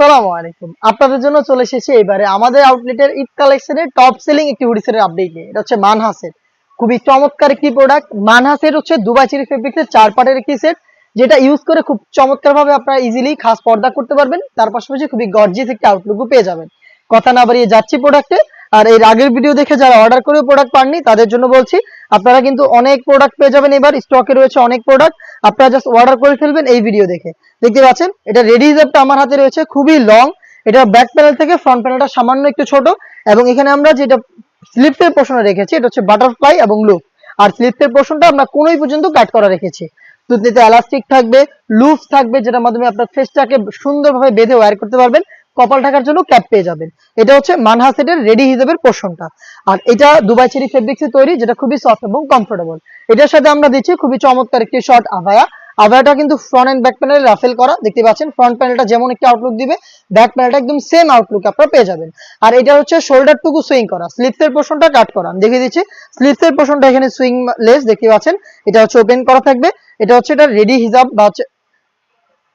আসসালামু আলাইকুম। আপনাদের জন্য চলে এসেছি এবারে আমাদের আউটলেটের ঈদ কালেকশনের টপ সেলিং একটি হুডি সেটের আপডেট নিয়ে। এটা হচ্ছে মানহাসের খুবই চমৎকার একটি প্রোডাক্ট। মানহাসের হচ্ছে দুবাই চেরি ফেব্রিক্সের 4 পার্টের একটি সেট, যেটা ইউজ করে খুব চমৎকারভাবে আপনারা ইজিলি খাস পর্দা করতে পারবেন। তার পাশাপাশি খুবই গর্জিয়াস একটি আউটলুকও পেয়ে যাবেন। কথা না বাড়িয়ে যাচ্ছি প্রোডাক্টে। আর এর আগের ভিডিও দেখে যারা অর্ডার করে প্রোডাক্ট পাননি তাদের জন্য বলছি, আপনারা কিন্তু অনেক প্রোডাক্ট পেয়ে যাবেন। এবার স্টকে রয়েছে অনেক প্রোডাক্ট, আপনারা জাস্ট অর্ডার করে ফেলবেন এই ভিডিও দেখে। দেখতে পাচ্ছেন এটা রেডি হিসাবটা আমার হাতে রয়েছে, খুবই লং। এটা ব্যাক প্যানেল থেকে ফ্রন্ট প্যানেলটা সামান্য একটু ছোট, এবং এখানে আমরা যেটা স্লিপসের পোর্শনে রেখেছি এটা হচ্ছে বাটারফ্লাই এবং লুপ। আর স্লিপসের পোর্শনটা আমরা কোনোই পর্যন্ত কাট করা রেখেছি। তুতনিতে এলাস্টিক থাকবে, লুপস থাকবে, যেটার মাধ্যমে আপনার ফেসটাকে সুন্দরভাবে বেঁধে ওয়্যার করতে পারবেন। কপাল ঢাকার জন্য ক্যাপ পেয়ে যাবেন। এটা হচ্ছে মানহা সেটের রেডি হিসাবের পোর্শনটা। আর এটা দুবাই চেরি ফেব্রিক্সে তৈরি, যেটা খুবই সফট এবং কমফোর্টেবল। এটার সাথে আমরা দিচ্ছি খুবই চমৎকার একটি শর্ট আভায়া। আভায়াটা কিন্তু ফ্রন্ট এন্ড ব্যাক প্যানেলে রাফেল করা, দেখতে পাচ্ছেন। ফ্রন্ট প্যানেলটা যেমন একটি আউটলুক দিবে, ব্যাক প্যানেলটা একদম সেম আউটলুক আপনারা পেয়ে যাবেন। আর এটা হচ্ছে শোল্ডারটুকু সুইং করা, স্লিপসের পোর্শনটা কাট করা। আমি দেখিয়ে দিচ্ছি স্লিপসের পোর্শনটা এখানে সুইং লেস, দেখতে পাচ্ছেন। এটা হচ্ছে ওপেন করা থাকবে। এটা হচ্ছে এটা রেডি হিজাব বা হচ্ছে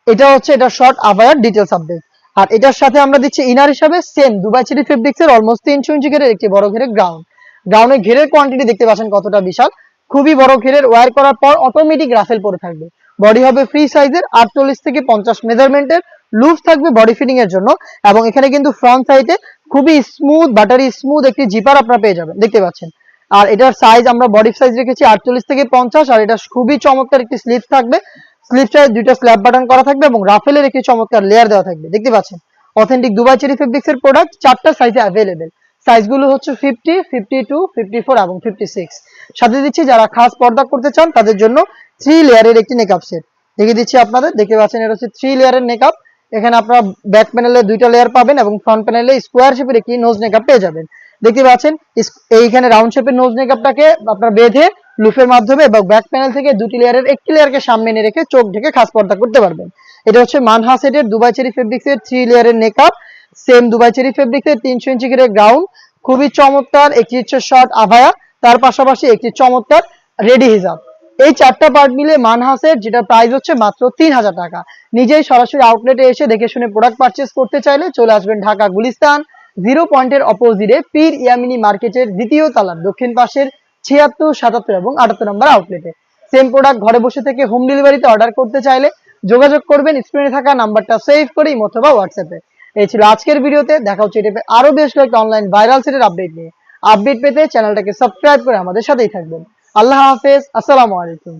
এটা হচ্ছে এটা শর্ট আভায়ার ডিটেলস আপডেট। আর এটার সাথে আমরা দিচ্ছি ইনার হিসাবে সেম দুবাই চেরি ফেব্রিক্সের অলমোস্ট 300 ইঞ্চি ঘেরের একটি বড় ঘেরের গ্রাউন্ড। গ্রাউন্ডের ঘেরের কোয়ান্টিটি দেখতে পাচ্ছেন কতটা বিশাল, খুবই বড় ঘেরের। ওয়্যার করার পর অটোমেটিক রাফেল পরে থাকবে। বডি হবে ফ্রি সাইজের 48 থেকে 50 মেজারমেন্টের। লুজ থাকবে বডি ফিটিং এর জন্য, এবং এখানে কিন্তু ফ্রন্ট সাইডে খুবই স্মুথ বাটারি স্মুথ একটি জিপার আপনারা পেয়ে যাবেন, দেখতে পাচ্ছেন। আর এটার সাইজ আমরা বডি সাইজ রেখেছি 48 থেকে 50। আর এটা খুবই চমৎকার একটি স্লিপ থাকবে। স্লিপটায় দুইটা স্ল্যাব বাটন করা থাকবে এবং রাফেলের একটি চমৎকার লেয়ার দেওয়া থাকবে, দেখতে পাচ্ছেন। অথেন্টিক দুবাই চেরি ফেব্রিক্সের প্রোডাক্ট, 4টা সাইজে অ্যাভেলেবেল। সাইজগুলো হচ্ছে 50, 52, 54 এবং 56। সাথে দিচ্ছি যারা খাস পর্দা করতে চান তাদের জন্য 3 লেয়ারের একটি মেকআপ সেট দেখিয়ে দিচ্ছি আপনাদের। দেখতে পাচ্ছেন এটা হচ্ছে 3 লেয়ারের মেকআপ। এখানে আপনারা ব্যাক প্যানেলে 2টা লেয়ার পাবেন এবং ফ্রন্ট প্যানেলে স্কোয়ার শেপের একটি নোজ মেকআপ পেয়ে যাবেন, দেখতে পাচ্ছেন। এইখানে রাউন্ড শেপের নোজ মেকআপটাকে আপনারা বেঁধে লুফের মাধ্যমে এবং ব্যাক প্যানেল থেকে 2টি লেয়ারের একটি লেয়ারকে সামনে এনে রেখে চোখ ঢেকে খাস পর্দা করতে পারবেন। এটা হচ্ছে মানহা সেটের দুবাই চেরি ফেব্রিক্সের 3 লেয়ারের মেকআপ, সেম দুবাই চেরি ফেব্রিক্সের 300 ইঞ্চি ঘেরের গ্রাউন্ড। খুবই চমৎকার একটি হচ্ছে শর্ট আভায়া, তার পাশাপাশি একটি চমৎকার রেডি হিজাব। এই 4টা পার্ট মিলে মানহা সেট, যেটা প্রাইস হচ্ছে মাত্র 3000 টাকা। নিজেই সরাসরি আউটলেটে এসে দেখে শুনে প্রোডাক্ট পারচেজ করতে চাইলে চলে আসবেন ঢাকা গুলিস্তান 0 পয়েন্টের অপোজিটে পীর ইয়ামিনী মার্কেটের দ্বিতীয় তলার দক্ষিণ পাশের 76, 77 এবং 78 নম্বর আউটলেটে। সেম প্রোডাক্ট ঘরে বসে থেকে হোম ডেলিভারিতে অর্ডার করতে চাইলে যোগাযোগ করবেন স্ক্রিনে থাকা নাম্বারটা সেভ করে অথবা হোয়াটসঅ্যাপে। এই ছিল আজকের ভিডিওতে। দেখা হচ্ছে এটা আরো বেশ কয়েকটা অনলাইন ভাইরাল সেটের আপডেট নিয়ে। আপডেট পেতে চ্যানেলটাকে সাবস্ক্রাইব করে আমাদের সাথেই থাকবেন। আল্লাহ হাফেজ, আসসালামু আলাইকুম।